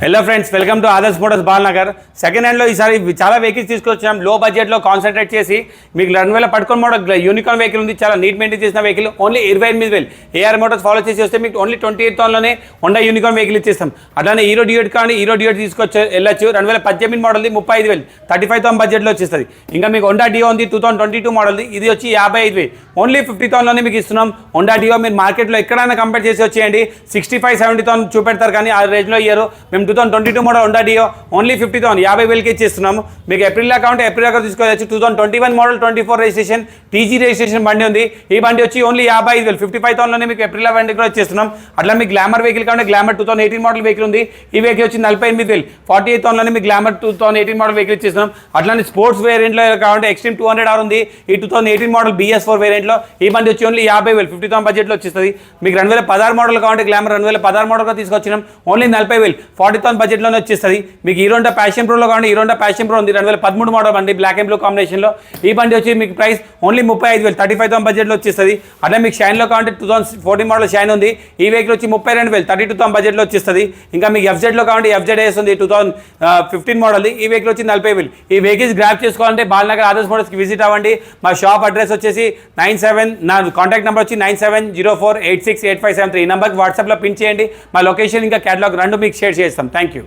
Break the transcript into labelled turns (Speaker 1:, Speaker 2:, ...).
Speaker 1: Hello friends, welcome to Adarsh motors Balanagar. Second హ్యాండ్లో ఈసారి చాలా వెహికల్స్ తీసుకొచ్చాం. లో బడ్జెట్లో కాన్సన్ట్రేట్ చేసి మీకు 2000 పట్టుకొని మోడల్ యూనికార్న్ వెహికల్ ఉంది. చాలా నీట్ మెయింటైన్ చేసిన vehicle. Only 28,000 AR motors follow చేసి వస్తే మీకు ఓన్లీ 28,000లోనే హోండా యూనికార్న్ వెహికల్ ఇచ్చేస్తాం. అట్లానే హీరో డ్యూట్ కానీ హీరో డ్యూట్ తీసుకొచ్చి వెళ్ళొచ్చు. 2018 మోడల్ది 35,000 35,000 బడ్జెట్లో వచ్చేస్తుంది. ఇంకా మీకు హోండా డియో ఉంది 2022 మోడల్ది. ఇది వచ్చి 55,000 ఓన్లీ 50,000లోనే మీకు ఇస్తున్నాం. హోండా డియో మీరు మార్కెట్లో ఎక్కడైనా కంపేర్ చేసి వచ్చేయండి. 65,000-70,000 చూపెడతారు కానీ ఆ రేంజ్లో ఇయ్యారు. మేము 2022 మోడల్ హోండా డియో ఓన్లీ 50,000 50,000కి ఇచ్చేస్తున్నాము. మీకు ఏప్రిల్ కావాలంటే ఏప్రిల్ దాకా తీసుకోవచ్చు. 2021 మోడల్ 24 రిజిస్ట్రేషన్ టీజీ రిజిస్ట్రేషన్ బండి ఉంది. ఈ బండి వచ్చి ఓన్లీ 55,000 55,000లోనే మీకు ఏప్రిల్ బండి కూడా ఇచ్చేస్తున్నాం. అట్లా మీకు గ్లామర్ వెహికల్ కావాలంటే గ్లామర్ 2018 మోడల్ వెహికల్ ఉంది. ఈ వెహికల్ వచ్చి 48,000 48,000లోనే మీకు గ్లామర్ 2018 మోడల్ వెహికల్ ఇచ్చేస్తున్నాం. అట్లానే స్పోర్ట్స్ వేరియంట్లో కావాలంటే ఎక్స్ట్రీమ్ 200R ఉంది. ఈ 2018 మోడల్ BS4 వేరియంట్లో ఈ బండి వచ్చి ఓన్లీ 50,000 50,000 బడ్జెట్లో వచ్చేస్తుంది. మీకు 2016 మోడల్ కావాలంటే గ్లామర్ 2016 మోడల్ కూడా తీసుకొచ్చినాం. ఓన్లీ 40,000 40,000 బడ్జెట్లోనే వచ్చేస్తుంది. మీకు హీరోండా ప్యాషన్ ప్రోలో కావాలంటే హీరోండా ప్యాషన్ ప్రో ఉంది. 2013 మోడల్ బండి బ్లాక్ అండ్ బ్లూ కాంబినేషన్లో. ఈ బండి వచ్చి మీకు ప్రైస్ ఓన్లీ 35,000 35,000 బడ్జెట్లో వచ్చేస్తుంది. అట్లా మీకు షైన్లో కావాలంటే 2014 మోడల్ షైన్ ఉంది. ఈ వెహికల్ వచ్చి 32,000 32,000 బడ్జెట్లో వచ్చేస్తుంది. ఇంకా మీకు FZలో కావాలంటే FZS ఉంది 2015 మోడల్ది. ఈ వెహికల్ వచ్చి 40,000. ఈ వెహికల్స్ గ్రాప్ చేసుకోవాలంటే బాలనగర్ ఆదర్శ్ మోటార్స్కి విజిట్ అవ్వండి. మా షాప్ అడ్రస్ వచ్చేసి 97 నా కాంటాక్ట్ నెంబర్ వచ్చి 9704868573. ఈ నెంబర్కి వాట్సాప్లో పిన్ చేయండి. మా లొకేషన్ ఇంకా క్యాటలాగ్ రెండు మీకు షేర్ చేస్తాం. Thank you.